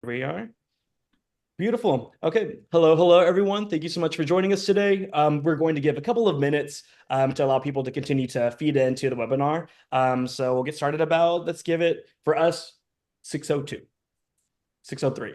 We are. Beautiful. Okay. Hello, hello, everyone. Thank you so much for joining us today. We're going to give a couple of minutes to allow people to continue to feed into the webinar. So we'll get started about, let's give it, for us, 6:02, 6:03.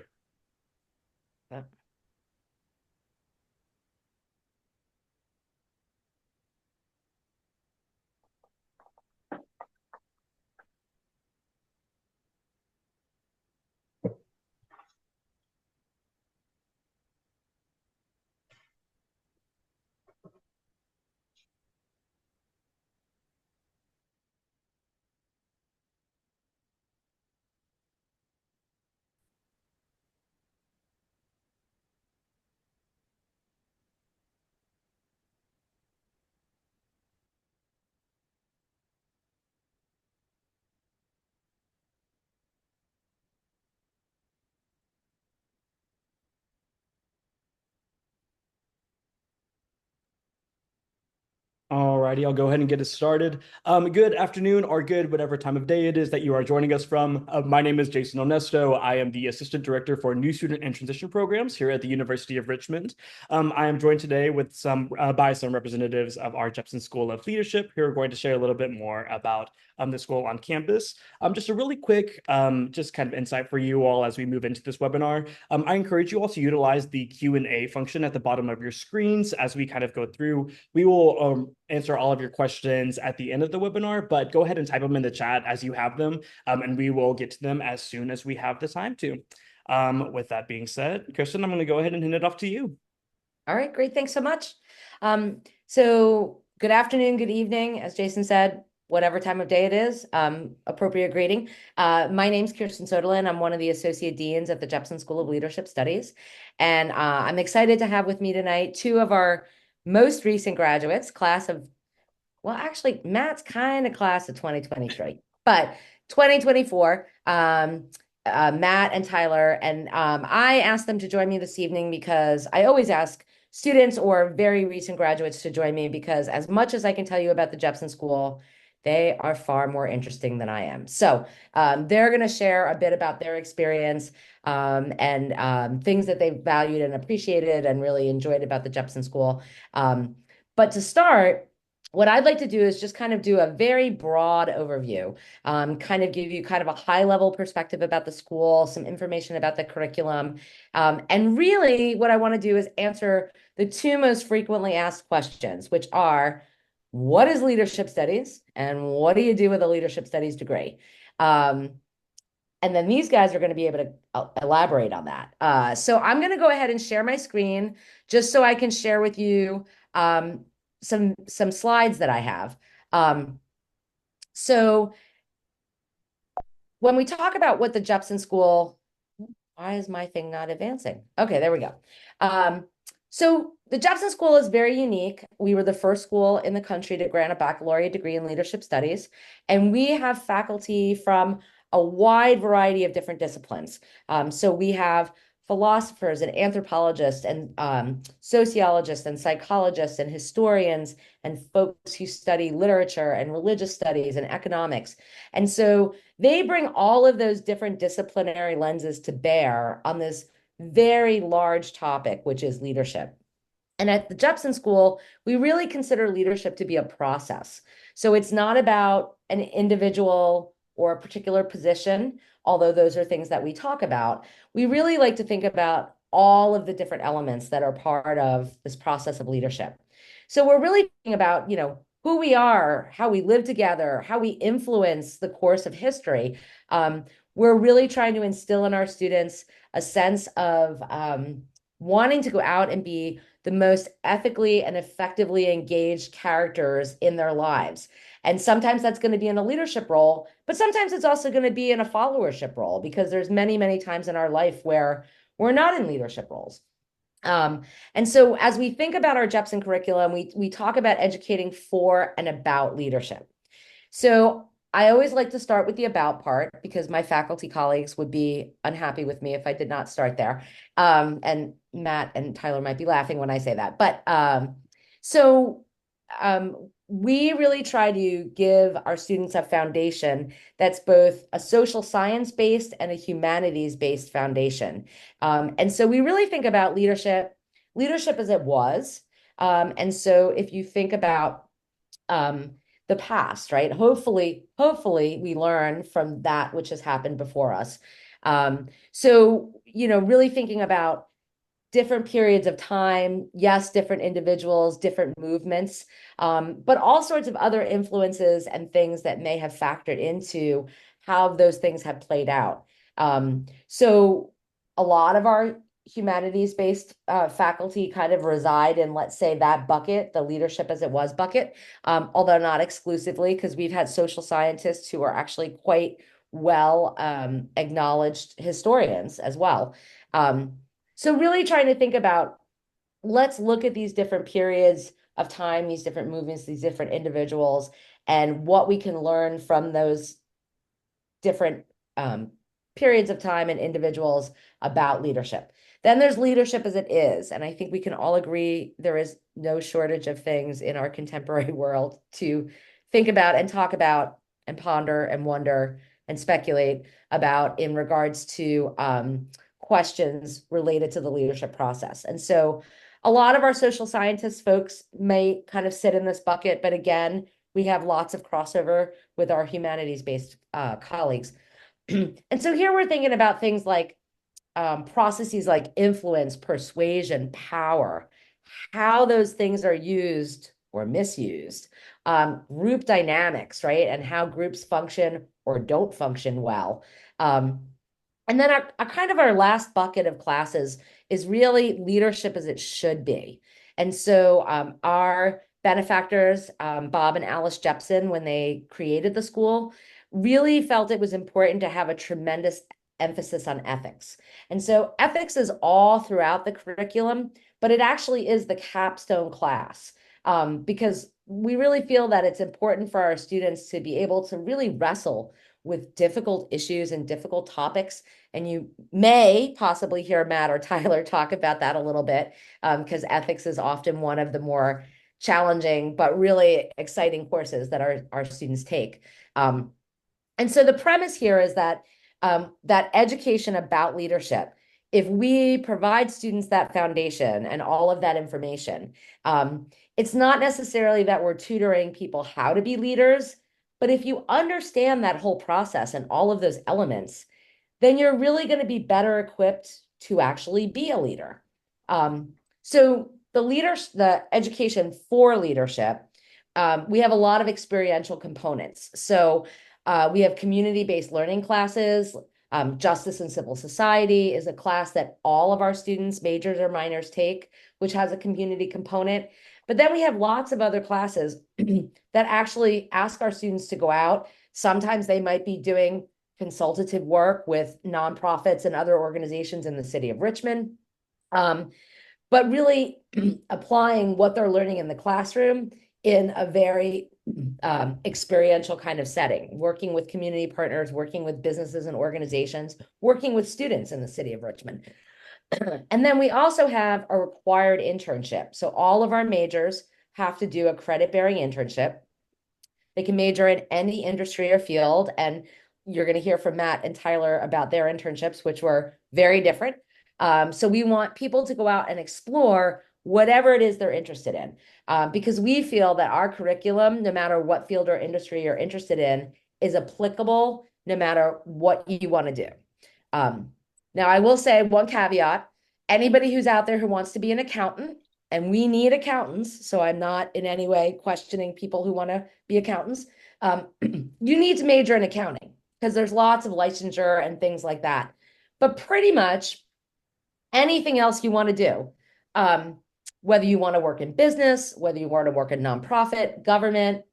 Alrighty, I'll go ahead and get us started. Good afternoon or good whatever time of day it is that you are joining us from. My name is Jason Onesto. I am the Assistant Director for New Student and Transition Programs here at the University of Richmond. I am joined today with by some representatives of our Jepson School of Leadership who are going to share a little bit more about the school on campus. Just a really quick just kind of insight for you all as we move into this webinar. I encourage you all to utilize the Q&A function at the bottom of your screens as we kind of go through. We will answer all of your questions at the end of the webinar, but go ahead and type them in the chat as you have them, and we will get to them as soon as we have the time to. With that being said, Kerstin, I'm going to go ahead and hand it off to you. All right, great. Thanks so much. So good afternoon, good evening, as Jason said, whatever time of day it is, appropriate greeting. My name's Kerstin Soderlund. I'm one of the Associate Deans at the Jepson School of Leadership Studies. And I'm excited to have with me tonight two of our most recent graduates, well, actually, Matt's kind of class of 2023, but 2024, Matt and Tyler. And I asked them to join me this evening because I always ask students or very recent graduates to join me because as much as I can tell you about the Jepson School, they are far more interesting than I am. So they're going to share a bit about their experience and things that they've valued and appreciated and really enjoyed about the Jepson School. But to start, what I'd like to do is just kind of do a very broad overview, kind of give you kind of a high level perspective about the school, some information about the curriculum. And really what I want to do is answer the two most frequently asked questions, which are, what is leadership studies? And what do you do with a leadership studies degree? And then these guys are going to be able to elaborate on that. So I'm going to go ahead and share my screen just so I can share with you some slides that I have. So when we talk about what the Jepson School, why is my thing not advancing? Okay, there we go. So the Jepson School is very unique. We were the first school in the country to grant a baccalaureate degree in leadership studies, and we have faculty from a wide variety of different disciplines. So we have philosophers and anthropologists and sociologists and psychologists and historians and folks who study literature and religious studies and economics. And so they bring all of those different disciplinary lenses to bear on this very large topic, which is leadership. And at the Jepson School, we really consider leadership to be a process. So it's not about an individual or a particular position, although those are things that we talk about. We really like to think about all of the different elements that are part of this process of leadership. So we're really thinking about, who we are, how we live together, how we influence the course of history. We're really trying to instill in our students a sense of wanting to go out and be the most ethically and effectively engaged characters in their lives. And sometimes that's going to be in a leadership role, but sometimes it's also going to be in a followership role because there's many, many times in our life where we're not in leadership roles. And so as we think about our Jepson curriculum, we talk about educating for and about leadership. So I always like to start with the about part because my faculty colleagues would be unhappy with me if I did not start there. And Matt and Tyler might be laughing when I say that. But so we really try to give our students a foundation that's both a social science-based and a humanities-based foundation. And so we really think about leadership as it was. And so if you think about the past, right? Hopefully we learn from that which has happened before us. So, really thinking about different periods of time, yes, different individuals, different movements, but all sorts of other influences and things that may have factored into how those things have played out. So a lot of our humanities-based faculty kind of reside in, let's say, that bucket, the leadership as it was bucket, although not exclusively, because we've had social scientists who are actually quite well acknowledged historians as well. So really trying to think about, let's look at these different periods of time, these different movements, these different individuals, and what we can learn from those different periods of time and individuals about leadership. Then there's leadership as it is. And I think we can all agree there is no shortage of things in our contemporary world to think about and talk about and ponder and wonder and speculate about in regards to questions related to the leadership process. And so a lot of our social scientists folks may kind of sit in this bucket, but again, we have lots of crossover with our humanities-based colleagues. And so here we're thinking about things like processes like influence, persuasion, power, how those things are used or misused, group dynamics, right? And how groups function or don't function well. And then our kind of our last bucket of classes is really leadership as it should be. And so our benefactors, Bob and Alice Jepson, when they created the school, really felt it was important to have a tremendous emphasis on ethics. And so ethics is all throughout the curriculum, but it actually is the capstone class because we really feel that it's important for our students to be able to really wrestle with difficult issues and difficult topics. And you may possibly hear Matt or Tyler talk about that a little bit because ethics is often one of the more challenging but really exciting courses that our students take. And so the premise here is that that education about leadership, if we provide students that foundation and all of that information, it's not necessarily that we're tutoring people how to be leaders, but if you understand that whole process and all of those elements, then you're really going to be better equipped to actually be a leader. So the education for leadership, we have a lot of experiential components. So we have community-based learning classes. Justice and Civil Society is a class that all of our students, majors or minors, take, which has a community component. But then we have lots of other classes that actually ask our students to go out. Sometimes they might be doing consultative work with nonprofits and other organizations in the city of Richmond. But really applying what they're learning in the classroom in a very experiential kind of setting, working with community partners, working with businesses and organizations, working with students in the city of Richmond. And then we also have a required internship. So all of our majors have to do a credit-bearing internship. They can major in any industry or field, and you're going to hear from Matt and Tyler about their internships, which were very different. So we want people to go out and explore whatever it is they're interested in, because we feel that our curriculum, no matter what field or industry you're interested in, is applicable no matter what you want to do. Now, I will say one caveat. Anybody who's out there who wants to be an accountant, and we need accountants, so I'm not in any way questioning people who want to be accountants, you need to major in accounting because there's lots of licensure and things like that. But pretty much anything else you want to do, whether you want to work in business, whether you want to work in nonprofit, government,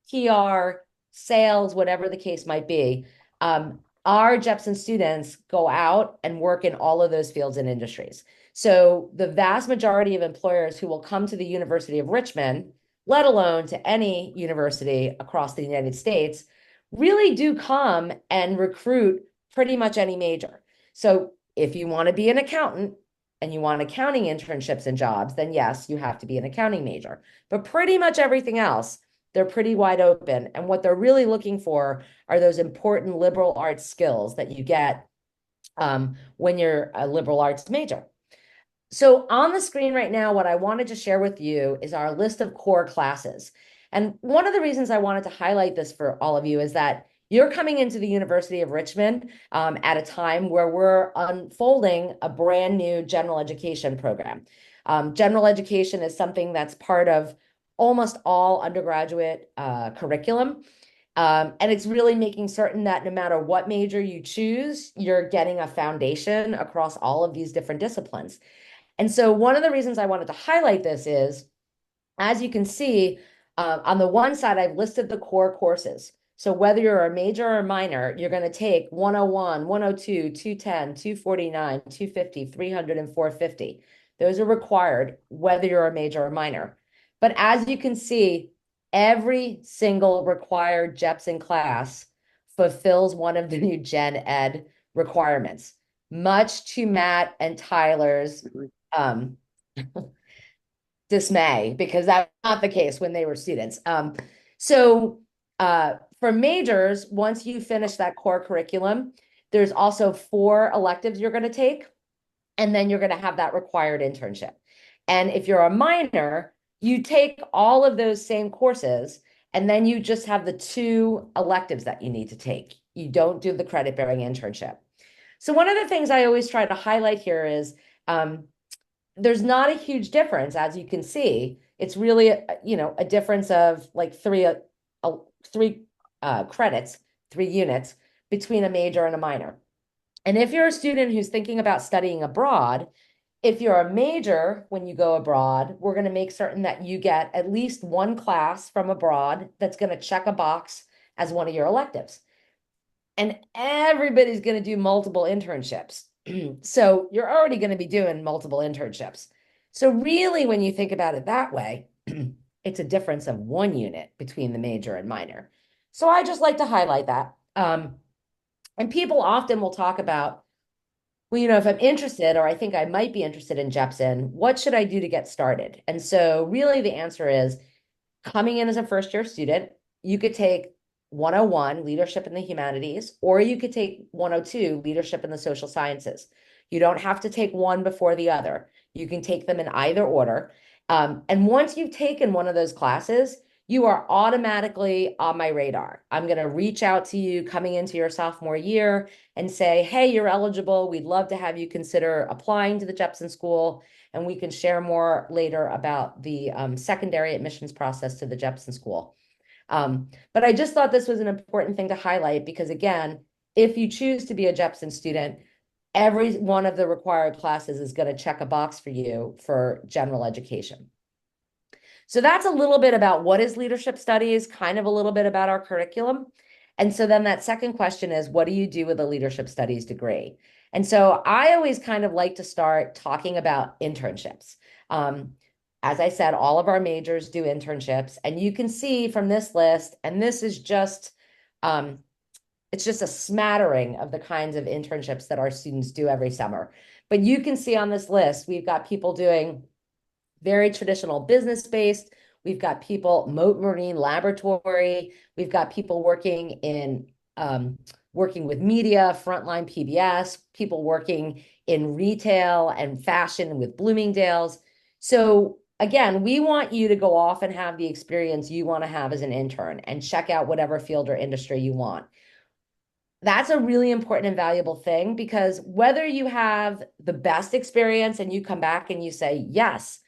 PR, sales, whatever the case might be, our Jepson students go out and work in all of those fields and industries. So the vast majority of employers who will come to the University of Richmond, let alone to any university across the United States, really do come and recruit pretty much any major. So if you want to be an accountant and you want accounting internships and jobs, then yes, you have to be an accounting major. But pretty much everything else, they're pretty wide open. And what they're really looking for are those important liberal arts skills that you get when you're a liberal arts major. So on the screen right now, what I wanted to share with you is our list of core classes. And one of the reasons I wanted to highlight this for all of you is that you're coming into the University of Richmond at a time where we're unfolding a brand new general education program. General education is something that's part of almost all undergraduate curriculum. And it's really making certain that no matter what major you choose, you're getting a foundation across all of these different disciplines. And so one of the reasons I wanted to highlight this is, as you can see, on the one side, I've listed the core courses. So whether you're a major or a minor, you're going to take 101, 102, 210, 249, 250, 300, and 450. Those are required whether you're a major or minor. But as you can see, every single required Jepson class fulfills one of the new Gen Ed requirements, much to Matt and Tyler's um, dismay, because that's not the case when they were students. For majors, once you finish that core curriculum, there's also 4 electives you're going to take, and then you're going to have that required internship. And if you're a minor, you take all of those same courses, and then you just have the 2 electives that you need to take. You don't do the credit-bearing internship. So one of the things I always try to highlight here is there's not a huge difference, as you can see. It's really a difference of like three credits, 3 units between a major and a minor. And if you're a student who's thinking about studying abroad, if you're a major when you go abroad, we're going to make certain that you get at least 1 class from abroad that's going to check a box as one of your electives. And everybody's going to do multiple internships. So you're already going to be doing multiple internships. So really, when you think about it that way, it's a difference of 1 unit between the major and minor. So I just like to highlight that. And people often will talk about, well, if I'm interested, or I think I might be interested in Jepson, what should I do to get started? And so really the answer is, coming in as a first-year student, you could take 101, Leadership in the Humanities, or you could take 102, Leadership in the Social Sciences. You don't have to take one before the other. You can take them in either order. And once you've taken one of those classes, you are automatically on my radar. I'm going to reach out to you coming into your sophomore year and say, hey, you're eligible. We'd love to have you consider applying to the Jepson School. And we can share more later about the secondary admissions process to the Jepson School. But I just thought this was an important thing to highlight because, again, if you choose to be a Jepson student, every one of the required classes is going to check a box for you for general education. So that's a little bit about what is leadership studies, kind of a little bit about our curriculum. And so then that second question is, what do you do with a leadership studies degree? And so I always kind of like to start talking about internships. As I said, all of our majors do internships, and you can see from this list, and this is just, it's just a smattering of the kinds of internships that our students do every summer. But you can see on this list, we've got people doing very traditional business-based. We've got people moat marine laboratory. We've got people working in working with media, frontline PBS, people working in retail and fashion with Bloomingdale's. So again, we want you to go off and have the experience you want to have as an intern and check out whatever field or industry you want. That's a really important and valuable thing, because whether you have the best experience and you come back and you say, yes,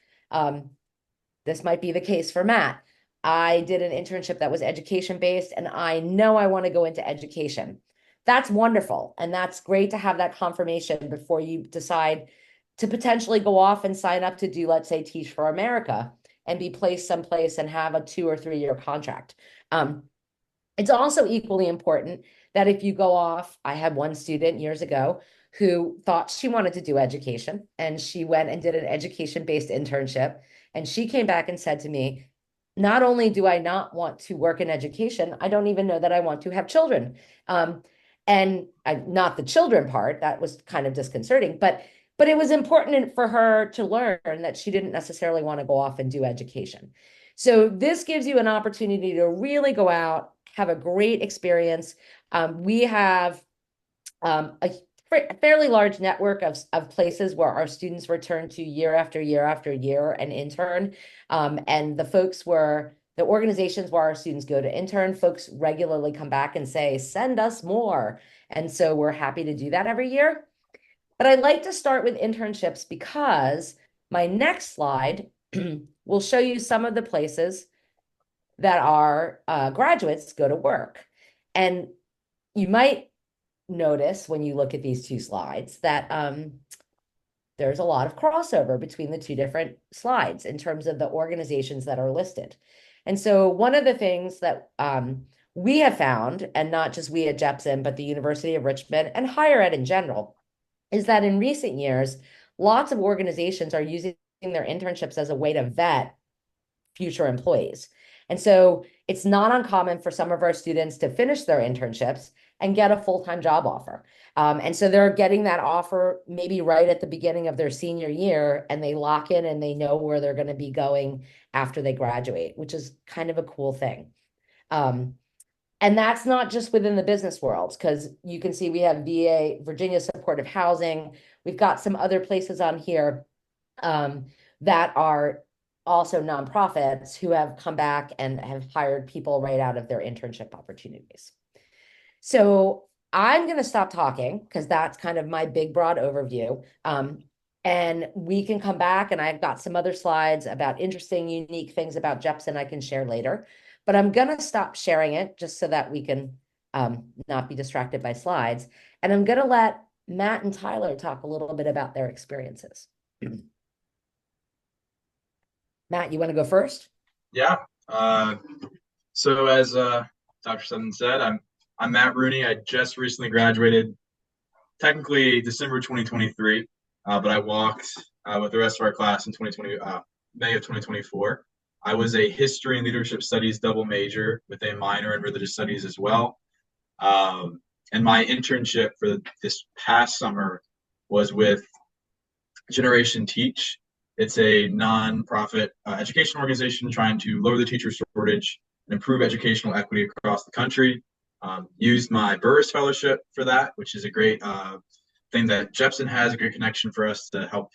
this might be the case for Matt. I did an internship that was education-based, and I know I want to go into education. That's wonderful. And that's great to have that confirmation before you decide to potentially go off and sign up to do, let's say, Teach for America and be placed someplace and have a 2 or 3 year contract. It's also equally important that if you go off, I had one student years ago who thought she wanted to do education, and she went and did an education-based internship. And she came back and said to me, not only do I not want to work in education, I don't even know that I want to have children. Not the children part, that was kind of disconcerting, but it was important for her to learn that she didn't necessarily want to go off and do education. So this gives you an opportunity to really go out, have a great experience. We have a fairly large network of places where our students return to year after year after year and intern. And the organizations where our students go to intern, folks regularly come back and say, send us more. And so we're happy to do that every year. But I like to start with internships because my next slide will show you some of the places that our graduates go to work. And you might notice when you look at these two slides that there's a lot of crossover between the two different slides in terms of the organizations that are listed. And so one of the things that we have found, and not just we at Jepson, but the University of Richmond and higher ed in general, is that in recent years, lots of organizations are using their internships as a way to vet future employees. And so it's not uncommon for some of our students to finish their internships and get a full-time job offer. And so they're getting that offer maybe right at the beginning of their senior year, and they lock in and they know where they're going to be going after they graduate, which is kind of a cool thing. And that's not just within the business world, because you can see we have VA, Virginia Supportive Housing. We've got some other places on here that are also nonprofits who have come back and have hired people right out of their internship opportunities. So I'm going to stop talking because that's kind of my big, broad overview. And we can come back, and I've got some other slides about interesting, unique things about Jepson I can share later. But I'm going to stop sharing it just so that we can not be distracted by slides. And I'm going to let Matt and Tyler talk a little bit about their experiences. Matt, you want to go first? Yeah. So as Dr. Sutton said, I'm Matt Rooney. I just recently graduated, technically December 2023, but I walked with the rest of our class in May of 2024. I was a history and leadership studies double major with a minor in religious studies as well. And my internship for this past summer was with Generation Teach. It's a nonprofit education organization trying to lower the teacher shortage and improve educational equity across the country. Used my Burris Fellowship for that, which is a great thing that Jepson has, a great connection for us to help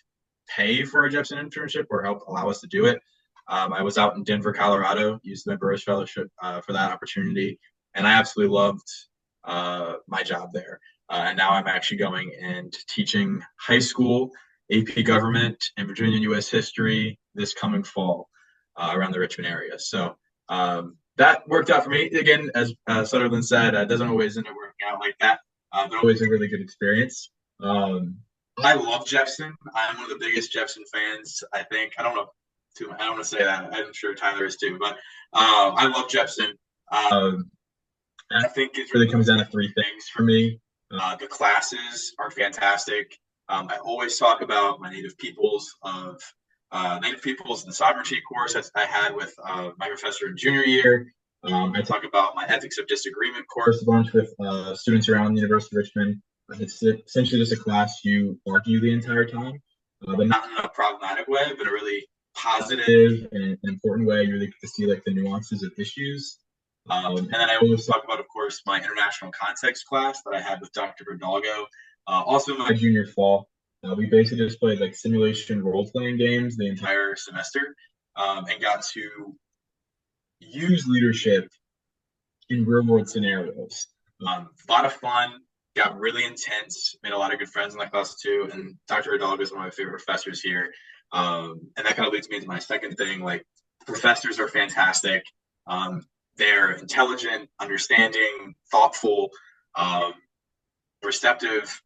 pay for a Jepson internship or help allow us to do it. I was out in Denver, Colorado, used my Burris Fellowship for that opportunity, and I absolutely loved my job there. And now I'm actually going and teaching high school AP Government and Virginia U.S. History this coming fall around the Richmond area. So that worked out for me. Again, as Soderlund said, it doesn't always end up working out like that, but always a really good experience. I love Jepson. I'm one of the biggest Jepson fans, I think. I don't want to say that. I'm sure Tyler is too, but I love Jepson. And I think it really comes down to three things for me. The classes are fantastic. I always talk about my Native Peoples and Sovereignty course that I had with my professor in junior year. I talk about my Ethics of Disagreement course a bunch with students around the University of Richmond. It's essentially just a class you argue the entire time, but not in a problematic way, but a really positive and important way. You really get to see like the nuances of issues. And then I always talk about, of course, my international context class that I had with Dr. Hidalgo. Also, my junior fall, we basically just played like simulation role-playing games the entire semester and got to use leadership in real-world scenarios. A lot of fun, got really intense, made a lot of good friends in that class too. And Dr. Hidalgo is one of my favorite professors here. And that kind of leads me into my second thing. Like, professors are fantastic. They're intelligent, understanding, thoughtful, receptive,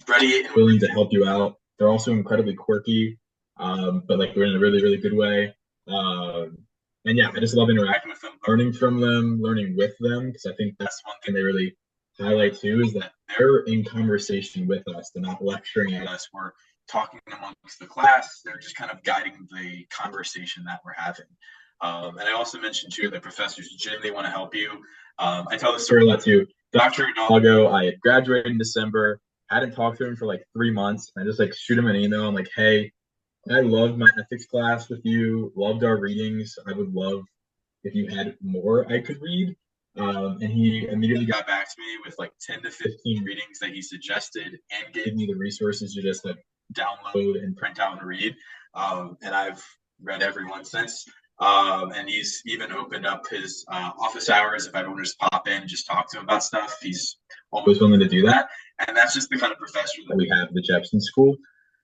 ready and willing to help you out. They're also incredibly quirky, but like we're in a really, really good way. And yeah, I just love interacting with them, learning from them, learning with them, because I think that's one thing they really highlight too, is that they're in conversation with us. They're not lecturing at us. We're talking amongst the class. They're just kind of guiding the conversation that we're having. And I also mentioned too that professors genuinely want to help you. I tell the story a lot too. Dr. Hidalgo, I had graduated in December, hadn't talked to him for like 3 months. I just like shoot him an email. I'm like, hey, I loved my ethics class with you, loved our readings. I would love if you had more I could read. And he immediately got back to me with like 10 to 15 readings that he suggested and gave me the resources to just like download and print out and read. And I've read every one since. And he's even opened up his office hours if I want to just pop in, just talk to him about stuff. He's always willing to do that. And that's just the kind of professor that we have at the Jepson School.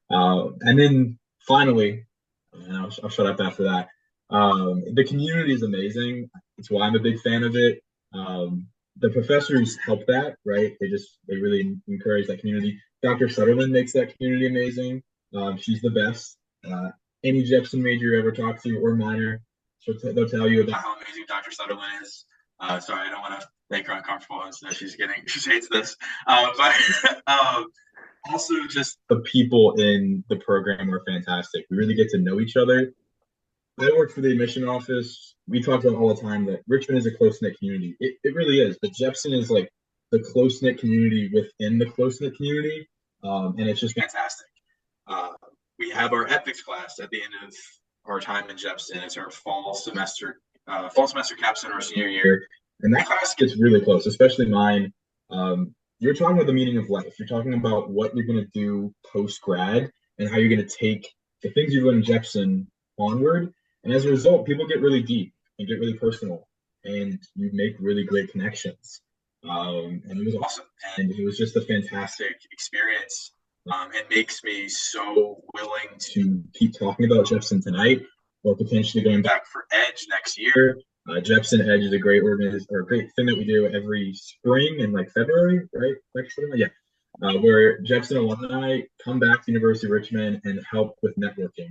And then finally, and I'll shut up after that. The community is amazing. It's why I'm a big fan of it. The professors help that, right? They really encourage that community. Dr. Soderlund makes that community amazing. She's the best. Any Jepson major you ever talk to or minor, they'll tell you about how amazing Dr. Soderlund is. Sorry, I don't want to make her uncomfortable. So she hates this. But also just the people in the program are fantastic. We really get to know each other. I work for the admission office. We talk about all the time that Richmond is a close-knit community. It really is. But Jepson is like the close-knit community within the close-knit community. And it's just fantastic. We have our ethics class at the end of our time in Jepson. It's our fall semester capstone our senior year. And that class gets really close, especially mine. You're talking about the meaning of life. You're talking about what you're going to do post-grad and how you're going to take the things you've learned in Jepson onward. And as a result, people get really deep and get really personal, and you make really great connections. And it was awesome. And it was just a fantastic experience. It makes me so willing to keep talking about Jepson tonight, or potentially going back for Edge next year. Jepson Edge is a great great thing that we do every spring in like February, right? Yeah. Where Jepson alumni come back to University of Richmond and help with networking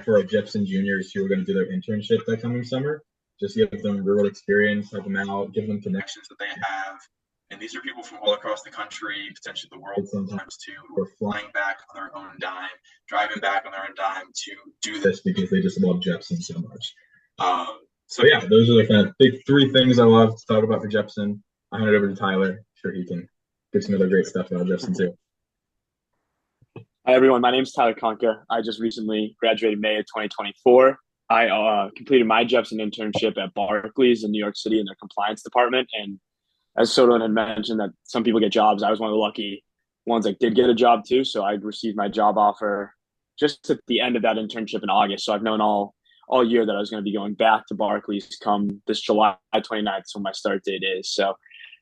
for our Jepson juniors who are going to do their internship that coming summer. Just give them real experience, help them out, give them connections that they have. And these are people from all across the country, potentially the world sometimes too, who are flying back on their own dime, driving back on their own dime to do this because they just love Jepson so much. So yeah, those are the kind of big three things I love to talk about for Jepson. I'll hand it over to Tyler. I'm sure he can give some other great stuff about Jepson too. Hi, everyone. My name is Tyler Conca. I just recently graduated May of 2024. I completed my Jepson internship at Barclays in New York City in their compliance department. And as Soderlund had mentioned that some people get jobs, I was one of the lucky ones that did get a job too. So I received my job offer just at the end of that internship in August. So I've known all year that I was going to be going back to Barclays come this July 29th, so my start date is. So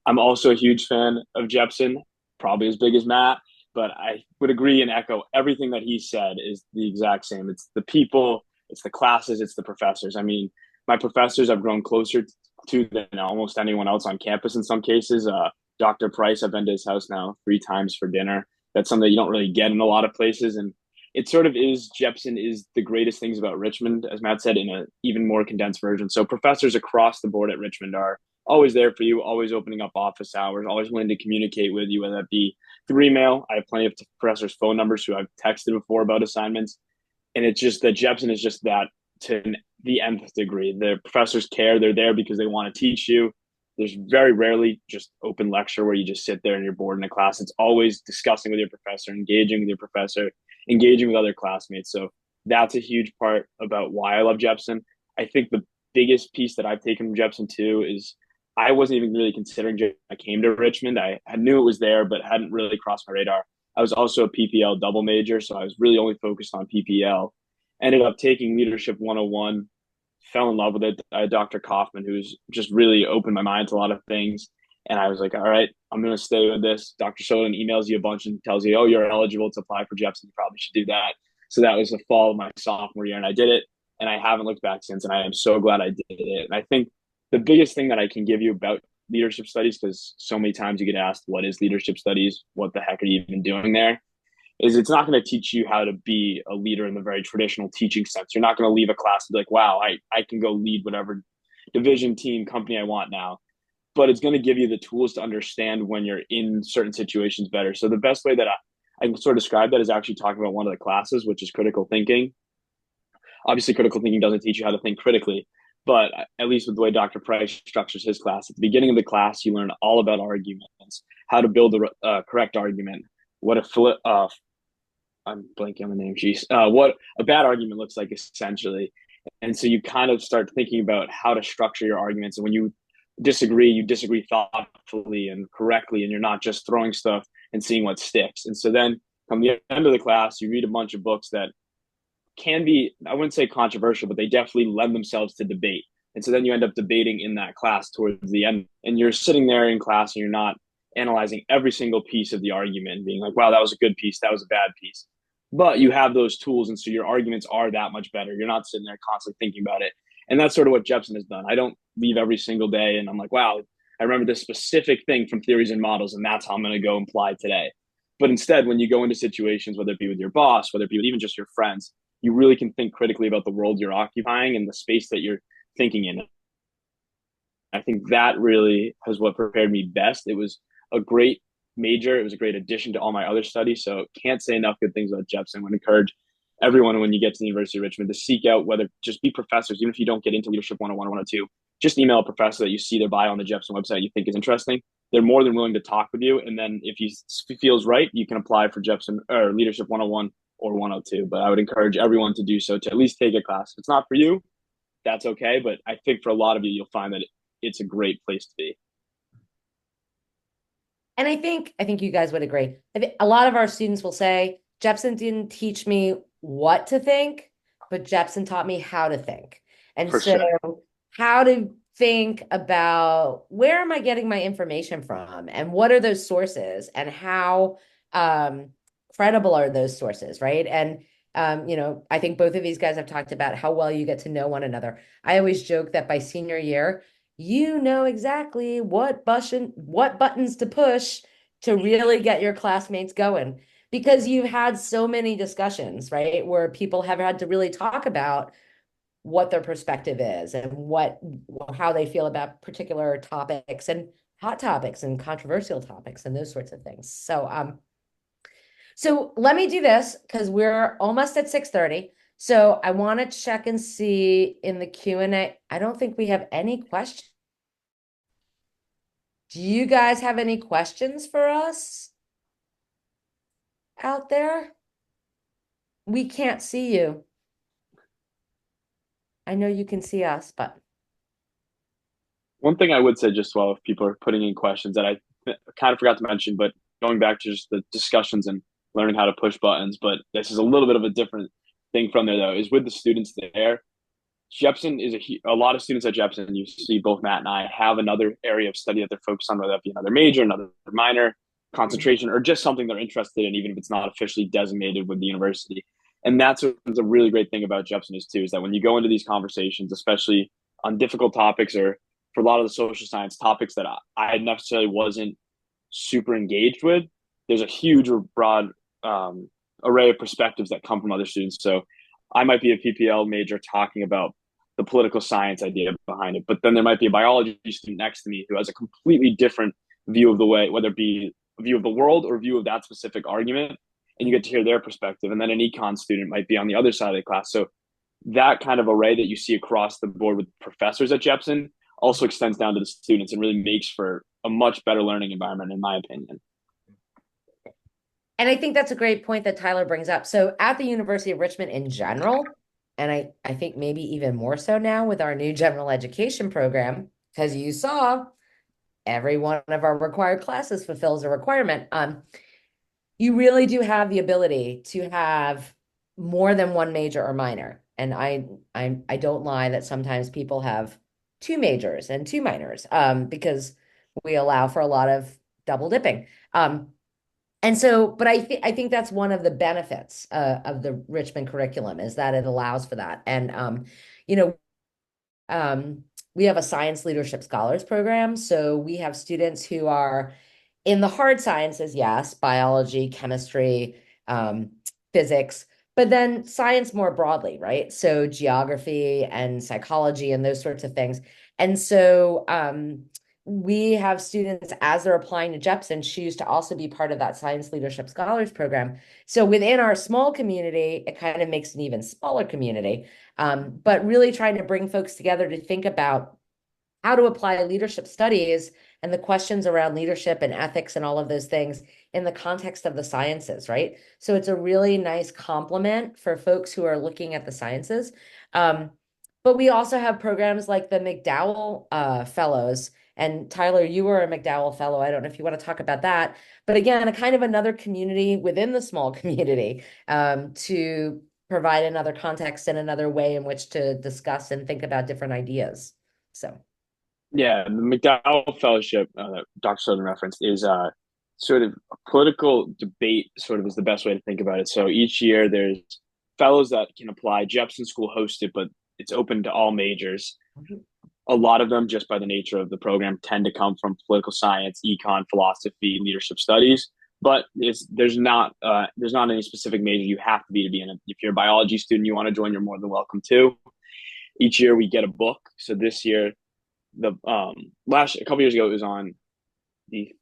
I'm also a huge fan of Jepson, probably as big as Matt. But I would agree and echo everything that he said is the exact same. It's the people, it's the classes, it's the professors. I mean, my professors I've grown closer to than almost anyone else on campus in some cases. Dr. Price, I've been to his house now 3 times for dinner. That's something that you don't really get in a lot of places. And it sort of is, Jepson is the greatest things about Richmond, as Matt said, in an even more condensed version. So professors across the board at Richmond are always there for you, always opening up office hours, always willing to communicate with you, whether that be through email. I have plenty of professors' phone numbers who I've texted before about assignments. And it's just that Jepson is just that to the nth degree. The professors care. They're there because they want to teach you. There's very rarely just open lecture where you just sit there and you're bored in a class. It's always discussing with your professor, engaging with your professor, engaging with other classmates. So that's a huge part about why I love Jepson. I think the biggest piece that I've taken from Jepson too is I wasn't even really considering I came to Richmond. I knew it was there, but hadn't really crossed my radar. I was also a PPL double major, so I was really only focused on PPL. Ended up taking Leadership 101, fell in love with it. I had Dr. Kaufman, who's just really opened my mind to a lot of things. And I was like, all right, I'm going to stay with this. Dr. Soderlund emails you a bunch and tells you, oh, you're eligible to apply for Jepson. You probably should do that. So that was the fall of my sophomore year, and I did it. And I haven't looked back since, and I am so glad I did it. And I think the biggest thing that I can give you about leadership studies, because so many times you get asked, what is leadership studies? What the heck are you even doing there? Is it's not going to teach you how to be a leader in the very traditional teaching sense. You're not going to leave a class and be like, wow, I can go lead whatever division, team, company I want now. But it's going to give you the tools to understand when you're in certain situations better. So the best way that I can sort of describe that is actually talking about one of the classes, which is critical thinking. Obviously, critical thinking doesn't teach you how to think critically, but at least with the way Dr. Price structures his class, at the beginning of the class, you learn all about arguments, how to build a correct argument, what a I'm blanking on the name. Geez, what a bad argument looks like essentially. And so you kind of start thinking about how to structure your arguments. And when you disagree thoughtfully and correctly, and you're not just throwing stuff and seeing what sticks. And so then come the end of the class, you read a bunch of books that can be, I wouldn't say controversial, but they definitely lend themselves to debate. And so then you end up debating in that class towards the end, and you're sitting there in class and you're not analyzing every single piece of the argument and being like, wow, that was a good piece, that was a bad piece. But you have those tools, and so your arguments are that much better. You're not sitting there constantly thinking about it. And that's sort of what Jepson has done. I don't leave every single day and I'm like, wow, I remember this specific thing from theories and models, and that's how I'm going to go apply today. But instead, when you go into situations, whether it be with your boss, whether it be with even just your friends, you really can think critically about the world you're occupying and the space that you're thinking in. I think that really has what prepared me best. It was a great major. It was a great addition to all my other studies. So can't say enough good things about Jepson. Would encourage everyone when you get to the University of Richmond to seek out, whether just be professors, even if you don't get into Leadership 101 or 102, just email a professor that you see their bio on the Jepson website you think is interesting. They're more than willing to talk with you. And then if he feels right, you can apply for Jepson or Leadership 101 or 102. But I would encourage everyone to do so, to at least take a class. If it's not for you, that's okay. But I think for a lot of you, you'll find that it's a great place to be. And I think you guys would agree. I think a lot of our students will say, Jepson didn't teach me what to think, but Jepson taught me how to think. And For so sure. how to think about where am I getting my information from, and what are those sources, and how credible are those sources, right? And I think both of these guys have talked about how well you get to know one another. I always joke that by senior year, you know exactly what buttons to push to really get your classmates going, because you've had so many discussions, right, where people have had to really talk about what their perspective is and how they feel about particular topics and hot topics and controversial topics and those sorts of things. So let me do this because we're almost at 6:30. So I want to check and see in the Q&A. I don't think we have any questions. Do you guys have any questions for us out there? We can't see you. I know you can see us, but One thing I would say just while if people are putting in questions that I kind of forgot to mention, but going back to just the discussions and learning how to push buttons, but this is a little bit of a different thing from there though, is with the students there. Jepson is a lot of students at Jepson, you see both Matt and I have another area of study that they're focused on, whether that be another major, another minor, concentration, or just something they're interested in, even if it's not officially designated with the university. And that's what's a really great thing about Jepson is too, is that when you go into these conversations, especially on difficult topics or for a lot of the social science topics that I necessarily wasn't super engaged with, there's a huge or broad array of perspectives that come from other students. So I might be a PPL major talking about the political science idea behind it, but then there might be a biology student next to me who has a completely different view of the way, whether it be a view of the world or a view of that specific argument, and you get to hear their perspective. And then an econ student might be on the other side of the class. So that kind of array that you see across the board with professors at Jepson also extends down to the students and really makes for a much better learning environment, in my opinion. And I think that's a great point that Tyler brings up. So at the University of Richmond in general, and I think maybe even more so now with our new general education program, because you saw every one of our required classes fulfills a requirement. You really do have the ability to have more than one major or minor. And I don't lie that sometimes people have two majors and two minors because we allow for a lot of double dipping. And so, but I think that's one of the benefits of the Richmond curriculum is that it allows for that. And we have a science leadership scholars program. So we have students who are in the hard sciences, yes, biology, chemistry, physics, but then science more broadly, right? So geography and psychology and those sorts of things. And so we have students, as they're applying to Jepson, choose to also be part of that Science Leadership Scholars Program. So within our small community, it kind of makes an even smaller community, but really trying to bring folks together to think about how to apply leadership studies and the questions around leadership and ethics and all of those things in the context of the sciences, right? So it's a really nice complement for folks who are looking at the sciences. But we also have programs like the McDowell Fellows. And Tyler, you were a McDowell Fellow. I don't know if you want to talk about that. But again, a kind of another community within the small community to provide another context and another way in which to discuss and think about different ideas. So, Yeah, the McDowell Fellowship that Dr. Southern referenced is sort of a political debate, sort of is the best way to think about it. So each year there's fellows that can apply. Jepson School hosts it, but it's open to all majors. A lot of them, just by the nature of the program, tend to come from political science, econ, philosophy, leadership studies. But there's not any specific major you have to be in it. If you're a biology student, you want to join, you're more than welcome to. Each year we get a book. So this year, a couple years ago, it was on the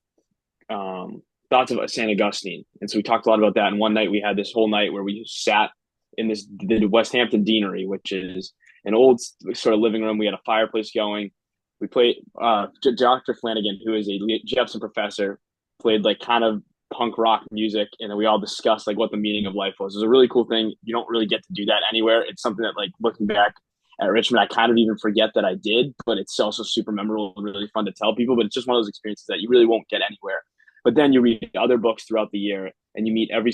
thoughts of St. Augustine, and so we talked a lot about that. And one night we had this whole night where we sat in the West Hampton Deanery, which is an old sort of living room. We had a fireplace going. We played Dr. Flanagan, who is a Jepson professor, played like kind of punk rock music, and then we all discussed like what the meaning of life was. It was a really cool thing. You don't really get to do that anywhere. It's something that, like, looking back at Richmond, I kind of even forget that I did, but it's also super memorable and really fun to tell people. But it's just one of those experiences that you really won't get anywhere. But then you read other books throughout the year, and you meet every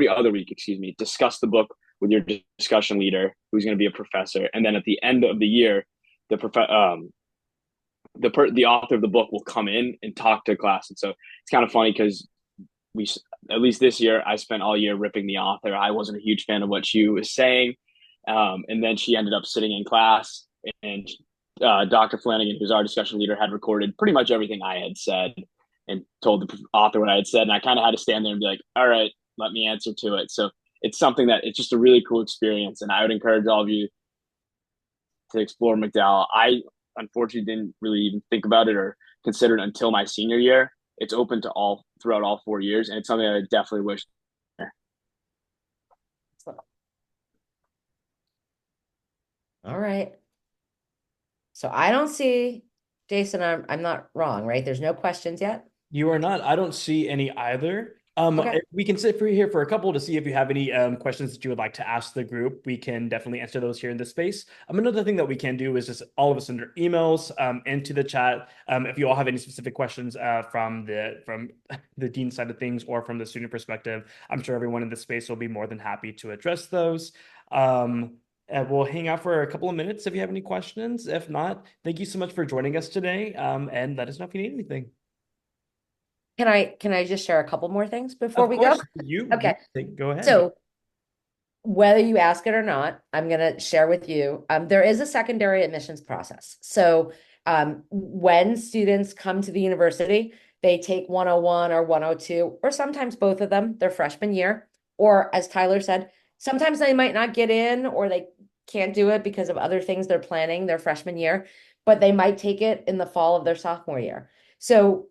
other week, discuss the book with your discussion leader, who's going to be a professor. And then at the end of the year, the author of the book will come in and talk to class. And so it's kind of funny because at least this year, I spent all year ripping the author. I wasn't a huge fan of what she was saying. And then she ended up sitting in class, and Dr. Flanagan, who's our discussion leader, had recorded pretty much everything I had said and told the author what I had said. And I kind of had to stand there and be like, all right, let me answer to it. So it's something that it's just a really cool experience. And I would encourage all of you to explore McDowell. I unfortunately didn't really even think about it or consider it until my senior year. It's open to all throughout all 4 years. And it's something that I definitely wish. all right. So I don't see, Jason, I'm not wrong, right? There's no questions yet? You are not. I don't see any either. Okay. We can sit for here for a couple to see if you have any questions that you would like to ask the group. We can definitely answer those here in this space. Another thing that we can do is just all of us send our emails into the chat. If you all have any specific questions from the dean side of things or from the student perspective, I'm sure everyone in this space will be more than happy to address those. We'll hang out for a couple of minutes if you have any questions. If not, thank you so much for joining us today, and let us know if you need anything. Can I just share a couple more things before we go? Okay. Go ahead. So whether you ask it or not, I'm going to share with you, there is a secondary admissions process. So when students come to the university, they take 101 or 102, or sometimes both of them, their freshman year, or as Tyler said, sometimes they might not get in or they can't do it because of other things they're planning their freshman year, but they might take it in the fall of their sophomore year. So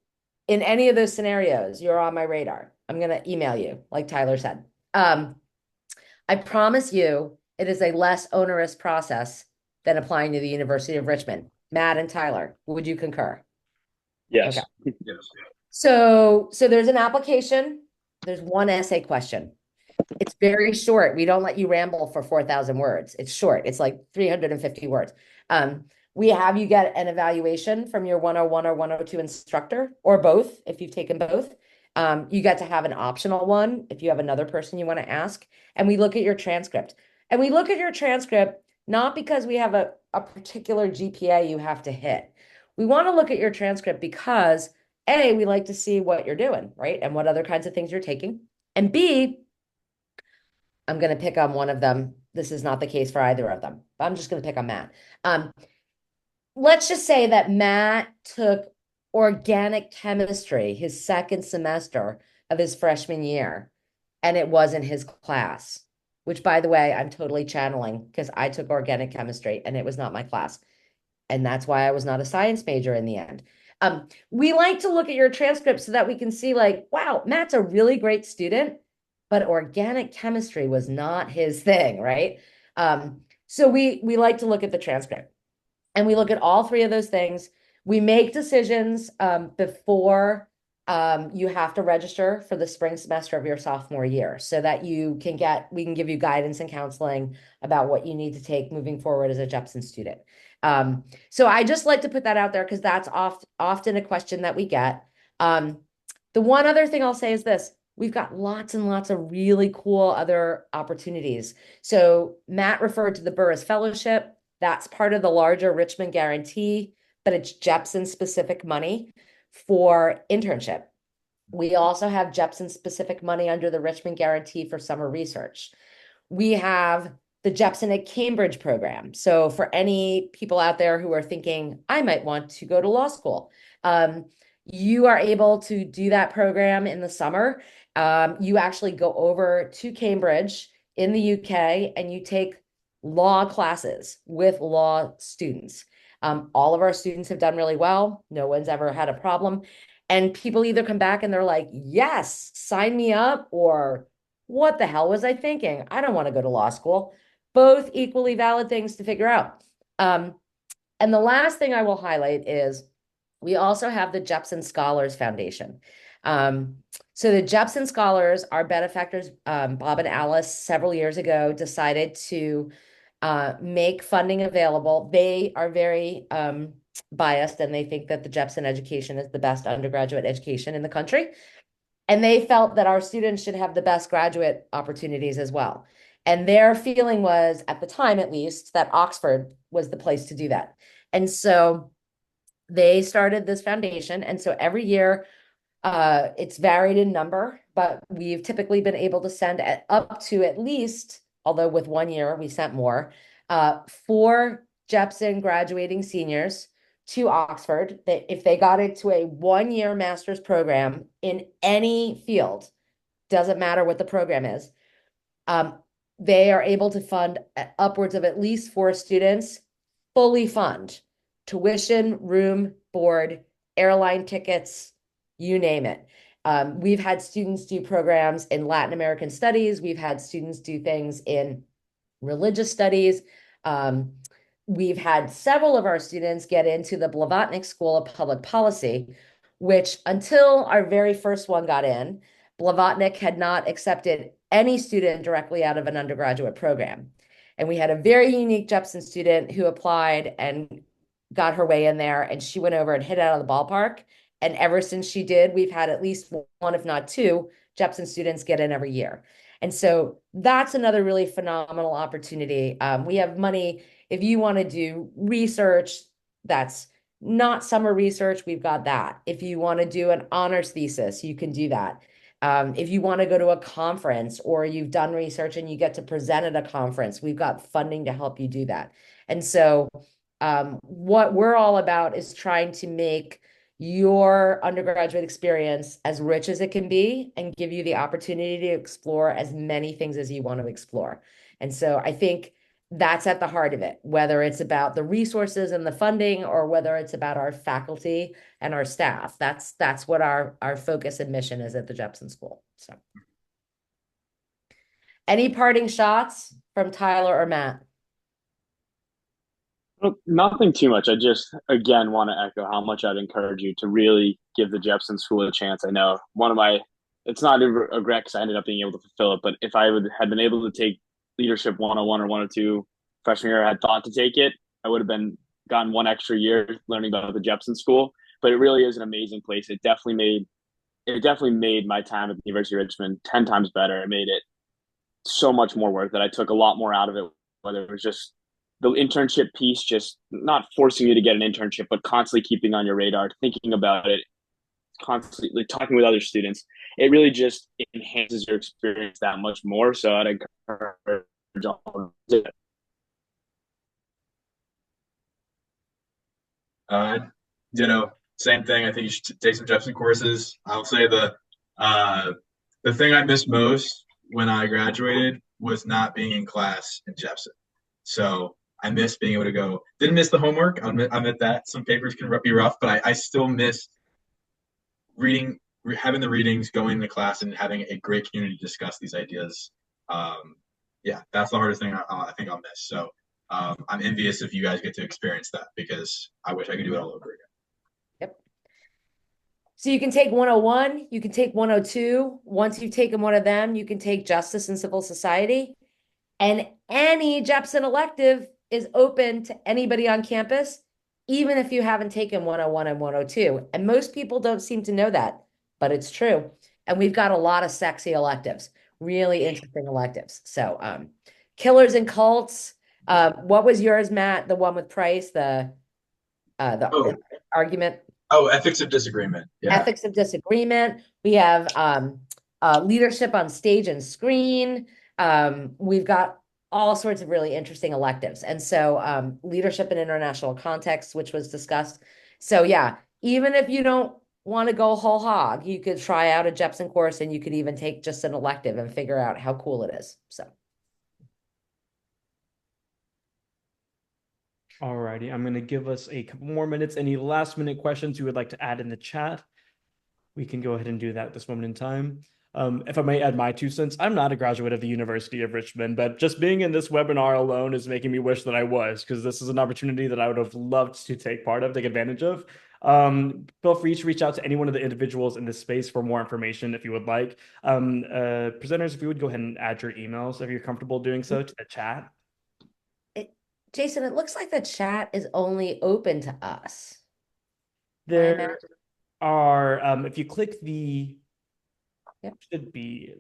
in any of those scenarios, you're on my radar. I'm going to email you, like Tyler said. I promise you, it is a less onerous process than applying to the University of Richmond. Matt and Tyler, would you concur? Yes. Yes. So there's an application. There's one essay question. It's very short. We don't let you ramble for 4,000 words. It's short. It's like 350 words. We have you get an evaluation from your 101 or 102 instructor, or both, if you've taken both. You get to have an optional one if you have another person you want to ask. And we look at your transcript. And we look at your transcript not because we have a particular GPA you have to hit. We want to look at your transcript because, A, we like to see what you're doing, right? And what other kinds of things you're taking. And B, I'm going to pick on one of them. This is not the case for either of them, but I'm just going to pick on Matt. Let's just say that Matt took organic chemistry his second semester of his freshman year, and it wasn't his class, which, by the way, I'm totally channeling because I took organic chemistry and it was not my class. And that's why I was not a science major in the end. We like to look at your transcript so that we can see, like, wow, Matt's a really great student, but organic chemistry was not his thing, right? So we like to look at the transcript. And we look at all three of those things. We make decisions before you have to register for the spring semester of your sophomore year so that we can give you guidance and counseling about what you need to take moving forward as a Jepson student. So I just like to put that out there because that's often a question that we get. The one other thing I'll say is this. We've got lots and lots of really cool other opportunities. So Matt referred to the Burris Fellowship. That's part of the larger Richmond Guarantee, but it's Jepson specific money for internship. We also have Jepson specific money under the Richmond Guarantee for summer research. We have the Jepson at Cambridge program. So for any people out there who are thinking, I might want to go to law school, you are able to do that program in the summer. You actually go over to Cambridge in the UK and you take law classes with law students. All of our students have done really well. No one's ever had a problem. And people either come back and they're like, yes, sign me up, or what the hell was I thinking? I don't want to go to law school. Both equally valid things to figure out. And the last thing I will highlight is we also have the Jepson Scholars Foundation. So the Jepson Scholars, our benefactors, Bob and Alice, several years ago decided to make funding available. They are very biased and they think that the Jepson education is the best undergraduate education in the country. And they felt that our students should have the best graduate opportunities as well. And their feeling was, at the time at least, that Oxford was the place to do that. And so they started this foundation. And so every year, it's varied in number, but we've typically been able to send up to at least, although with 1 year we sent more, 4 Jepson graduating seniors to Oxford, that if they got into a 1-year master's program in any field, doesn't matter what the program is, they are able to fund upwards of at least 4 students, fully fund tuition, room, board, airline tickets, you name it. We've had students do programs in Latin American studies. We've had students do things in religious studies. We've had several of our students get into the Blavatnik School of Public Policy, which until our very first one got in, Blavatnik had not accepted any student directly out of an undergraduate program. And we had a very unique Jepson student who applied and got her way in there, and she went over and hit it out of the ballpark. And ever since she did, we've had at least one, if not 2, Jepson students get in every year. And so that's another really phenomenal opportunity. We have money if you want to do research that's not summer research, we've got that. If you want to do an honors thesis, you can do that. If you want to go to a conference or you've done research and you get to present at a conference, we've got funding to help you do that. And so what we're all about is trying to make your undergraduate experience as rich as it can be and give you the opportunity to explore as many things as you want to explore. And so I think that's at the heart of it, whether it's about the resources and the funding or whether it's about our faculty and our staff. That's what our focus and mission is at the Jepson School. So any parting shots from Tyler or Matt? Well, nothing too much. I just, again, want to echo how much I'd encourage you to really give the Jepson School a chance. I know it's not a regret because I ended up being able to fulfill it, but if I had been able to take leadership 101 or 102 freshman year, I had thought to take it, I would have gotten 1 extra year learning about the Jepson School. But it really is an amazing place. It definitely made my time at the University of Richmond 10 times better. It made it so much more worth it. I took a lot more out of it, whether it was just the internship piece, just not forcing you to get an internship, but constantly keeping on your radar, thinking about it, constantly talking with other students. It really just enhances your experience that much more. So I'd encourage all to Ditto, same thing. I think you should take some Jepson courses. I'll say the thing I missed most when I graduated was not being in class in Jepson. So I miss being able to go. Didn't miss the homework. I'll admit that some papers can be rough, but I still miss reading, having the readings, going to class, and having a great community to discuss these ideas. Yeah, that's the hardest thing I think I'll miss. So I'm envious if you guys get to experience that because I wish I could do it all over again. So you can take 101, you can take 102. Once you've taken one of them, you can take Justice and Civil Society. And any Jepson elective is open to anybody on campus, even if you haven't taken 101 and 102. And most people don't seem to know that, but it's true. And we've got a lot of sexy electives, really interesting electives. So killers and cults. What was yours, Matt? The one with Price, the Oh, argument. ethics of disagreement. Yeah. Ethics of disagreement. We have leadership on stage and screen. We've got all sorts of really interesting electives. And so leadership in international context, which was discussed. So yeah, even if you don't want to go whole hog, you could try out a Jepson course and you could even take just an elective and figure out how cool it is. So. Alrighty, I'm going to give us a couple more minutes. Any last minute questions you would like to add in the chat? We can go ahead and do that at this moment in time. If I may add my 2 cents, I'm not a graduate of the University of Richmond, but just being in this webinar alone is making me wish that I was, because this is an opportunity that I would have loved to take part of, take advantage of. Feel free to reach out to any one of the individuals in this space for more information if you would like. Presenters, if you would go ahead and add your emails, if you're comfortable doing so, to the chat. Jason, it looks like the chat is only open to us. There are, if you click the, Yep. should be.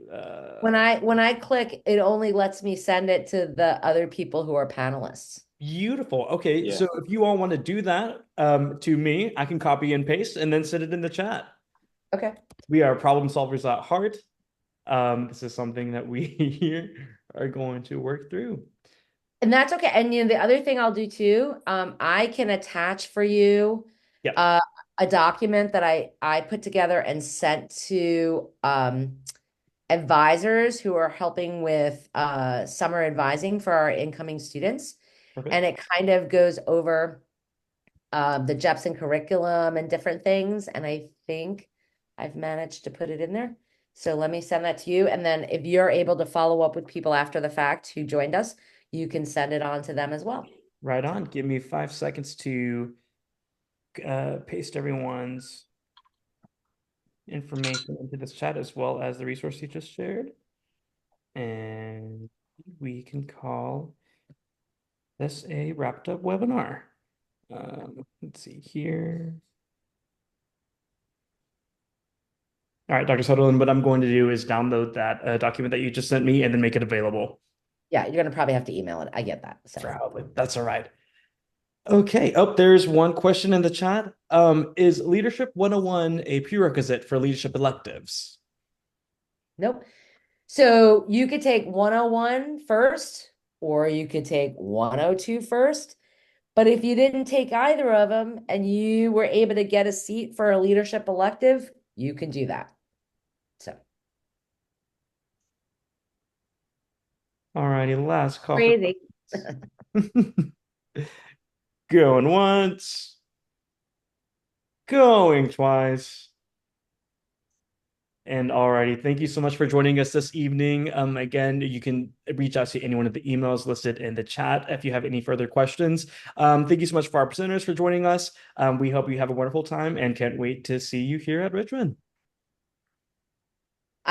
When I click, it only lets me send it to the other people who are panelists. Beautiful. Okay, Yeah. so if you all want to do that to me, I can copy and paste and then send it in the chat. Okay. We are problem solvers at heart. This is something that we here are going to work through. And that's okay. And the other thing I'll do too, I can attach for you Yep. a document that I put together and sent to advisors who are helping with summer advising for our incoming students. Perfect. And it kind of goes over the Jepson curriculum and different things. And I think I've managed to put it in there. So let me send that to you. And then if you're able to follow up with people after the fact who joined us, you can send it on to them as well. Right on. Give me 5 seconds to paste everyone's information into this chat as well as the resource you just shared. And we can call this a wrapped up webinar. Let's see here. All right, Dr. Soderlund, what I'm going to do is download that document that you just sent me and then make it available. Yeah, you're gonna probably have to email it. I get that. So Probably. That's all right. Okay. Oh, there's one question in the chat. Is Leadership 101 a prerequisite for leadership electives? nope. So you could take 101 first, or you could take 102 first. But if you didn't take either of them and you were able to get a seat for a leadership elective, you can do that. So All righty, last call. crazy. Going once. Going twice. And alrighty, thank you so much for joining us this evening. Again, you can reach out to any one of the emails listed in the chat if you have any further questions. Thank you so much for our presenters for joining us. We hope you have a wonderful time and can't wait to see you here at Richmond.